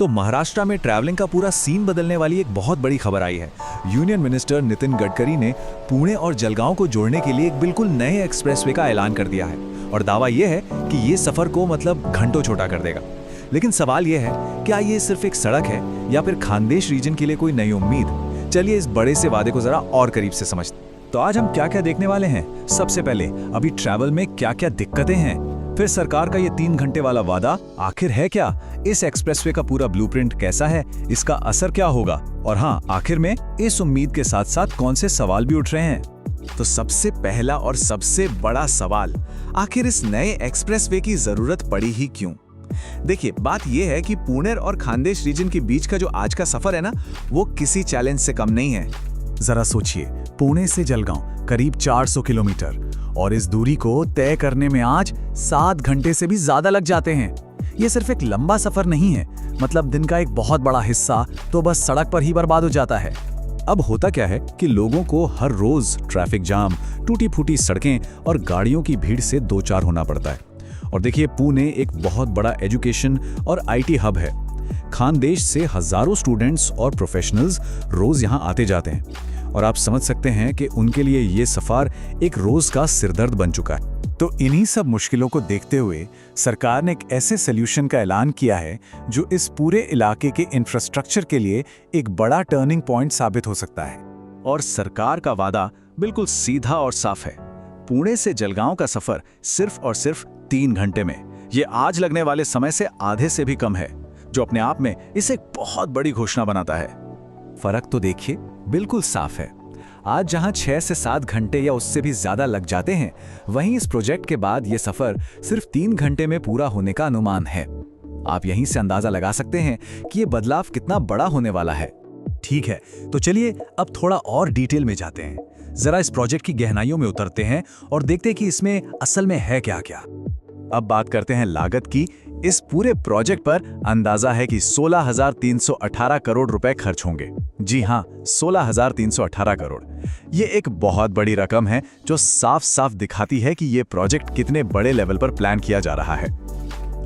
तो महाराष्ट्र में ट्रैवलिंग का पूरा सीन बदलने वाली एक बहुत बड़ी खबर आई है। यूनियन मिनिस्टर नितिन गडकरी ने पुणे और जलगांव को जोड़ने के लिए एक बिल्कुल नए एक्सप्रेसवे का ऐलान कर दिया है और दावा यह है कि ये सफर को मतलब घंटों छोटा कर देगा। लेकिन सवाल यह है, क्या ये सिर्फ एक सड़क है या फिर खानदेश रीजन के लिए कोई नई उम्मीद? चलिए इस बड़े से वादे को जरा और करीब से समझते हैं। तो आज हम क्या क्या देखने वाले हैं। सबसे पहले अभी ट्रैवल में क्या क्या दिक्कतें हैं, फिर सरकार का ये 3 घंटे वाला वादा आखिर है क्या, इस एक्सप्रेसवे का पूरा ब्लूप्रिंट कैसा है, इसका असर क्या होगा, और हाँ, आखिर में इस उम्मीद के साथ साथ कौन से सवाल भी उठ रहे हैं। तो सबसे पहला और सबसे बड़ा सवाल, आखिर इस नए एक्सप्रेसवे की जरूरत पड़ी ही क्यों? देखिए, बात यह है कि पुणे और खानदेश रीजन के बीच का जो आज का सफर है ना, वो किसी चैलेंज से कम नहीं है। जरा सोचिए, पुणे से जलगांव करीब 400 किलोमीटर और इस दूरी को तय करने में आज 7 घंटे से भी ज्यादा लग जाते हैं। ये सिर्फ एक लंबा सफर नहीं है, मतलब दिन का एक बहुत बड़ा हिस्सा तो बस सड़क पर ही बर्बाद हो जाता है। अब होता क्या है कि लोगों को हर रोज ट्रैफिक जाम, टूटी फूटी सड़कें और गाड़ियों की भीड़ से दो चार होना पड़ता है। और देखिए, पुणे एक बहुत बड़ा एजुकेशन और आईटी हब है। खानदेश से हजारों स्टूडेंट्स और प्रोफेशनल्स रोज यहाँ आते जाते हैं और आप समझ सकते हैं कि उनके लिए ये सफर एक रोज का सिरदर्द बन चुका है। तो इन्हीं सब मुश्किलों को देखते हुए सरकार ने एक ऐसे सॉल्यूशन का ऐलान किया है जो इस पूरे इलाके के इंफ्रास्ट्रक्चर के लिए एक बड़ा टर्निंग पॉइंट साबित हो सकता है। और सरकार का वादा बिल्कुल सीधा और साफ है। पुणे से जलगांव का सफर सिर्फ और सिर्फ 3 घंटे में, ये आज लगने वाले समय से आधे से भी कम है, जो अपने आप में इसे एक बहुत बड़ी घोषणा बनाता है। फर्क तो देखिए, बिल्कुल साफ है। आज जहां 6 से 7 घंटे या उससे भी ज्यादा लग जाते हैं, वहीं इस प्रोजेक्ट के बाद यह सफर सिर्फ 3 घंटे में पूरा होने का अनुमान है। आप यहीं से अंदाजा लगा सकते हैं कि यह बदलाव कितना बड़ा होने वाला है। ठीक है, तो चलिए अब थोड़ा और डिटेल में जाते हैं। जरा इस प्रोजेक्ट की गहराइयों में उतरते हैं और देखते हैं कि इसमें असल में है क्या क्या। अब बात करते हैं लागत की। इस पूरे प्रोजेक्ट पर अंदाजा है कि 16,318 करोड़ रुपए खर्च होंगे। जी हां, 16,318 करोड़। ये एक बहुत बड़ी रकम है जो साफ साफ दिखाती है कि ये प्रोजेक्ट कितने बड़े लेवल पर प्लान किया जा रहा है।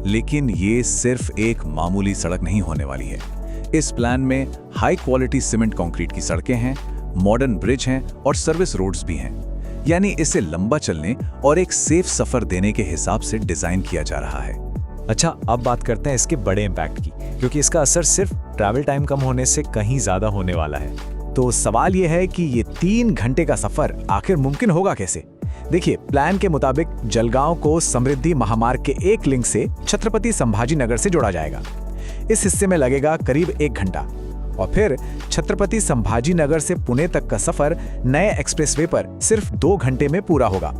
लेकिन ये सिर्फ एक मामूली सड़क नहीं होने वाली है। इस प्लान में हाई क्वालिटी सीमेंट कंक्रीट की सड़कें हैं, मॉडर्न ब्रिज हैं और सर्विस रोड्स भी हैं। यानी इसे लंबा चलने और एक सेफ सफर देने के हिसाब से डिजाइन किया जा रहा है। अच्छा, अब बात करते हैं इसके बड़े इम्पैक्ट की, क्योंकि इसका असर सिर्फ ट्रैवल टाइम कम होने से कहीं ज्यादा होने वाला है। तो सवाल यह है कि ये 3 घंटे का सफर आखिर मुमकिन होगा कैसे? देखिए, प्लान के मुताबिक जलगांव को समृद्धि महामार्ग के एक लिंक से छत्रपति संभाजी नगर से जोड़ा जाएगा। इस हिस्से में लगेगा करीब 1 घंटा और फिर छत्रपति संभाजी नगर से पुणे तक का सफर नए एक्सप्रेसवे पर सिर्फ 2 घंटे में पूरा होगा।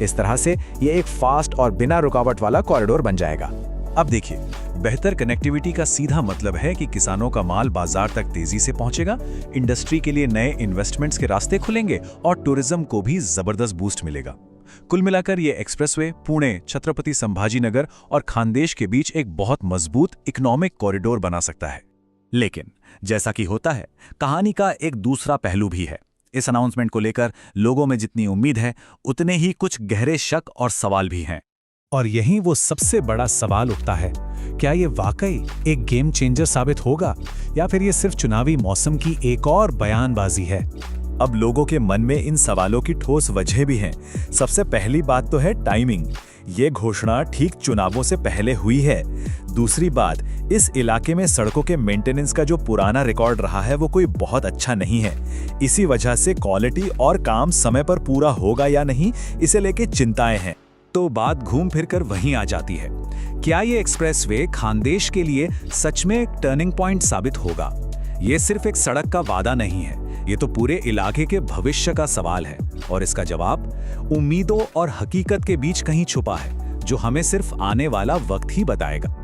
इस तरह से ये एक फास्ट और बिना रुकावट वाला कॉरिडोर बन जाएगा। अब देखिए, बेहतर कनेक्टिविटी का सीधा मतलब है कि किसानों का माल बाजार तक तेजी से पहुंचेगा, इंडस्ट्री के लिए नए इन्वेस्टमेंट्स के रास्ते खुलेंगे और टूरिज्म को भी जबरदस्त बूस्ट मिलेगा। कुल मिलाकर ये एक्सप्रेसवे पुणे, छत्रपति संभाजी नगर और खानदेश के बीच एक बहुत मजबूत इकोनॉमिक कॉरिडोर बना सकता है। लेकिन जैसा कि होता है, कहानी का एक दूसरा पहलू भी है। इस अनाउंसमेंट को लेकर लोगों में जितनी उम्मीद है, उतने ही कुछ गहरे शक और सवाल भी हैं। और यहीं वो सबसे बड़ा सवाल उठता है, क्या ये वाकई एक गेम चेंजर साबित होगा या फिर ये सिर्फ चुनावी मौसम की एक और बयानबाजी है? अब लोगों के मन में इन सवालों की ठोस वजह भी हैं। सबसे पहली बात तो है टाइमिंग। ये घोषणा ठीक चुनावों से पहले हुई है। दूसरी बात, इस इलाके में सड़कों के मेंटेनेंस का जो पुराना रिकॉर्ड रहा है वो कोई बहुत अच्छा नहीं है। इसी वजह से क्वालिटी और काम समय पर पूरा होगा या नहीं, इसे लेके चिंताएं हैं। तो बात घूम फिरकर वहीं आ जाती है, क्या ये एक्सप्रेसवे खानदेश के लिए सच में एक टर्निंग पॉइंट साबित होगा? ये सिर्फ एक सड़क का वादा नहीं है, ये तो पूरे इलाके के भविष्य का सवाल है और इसका जवाब उम्मीदों और हकीकत के बीच कहीं छुपा है, जो हमें सिर्फ आने वाला वक्त ही बताएगा।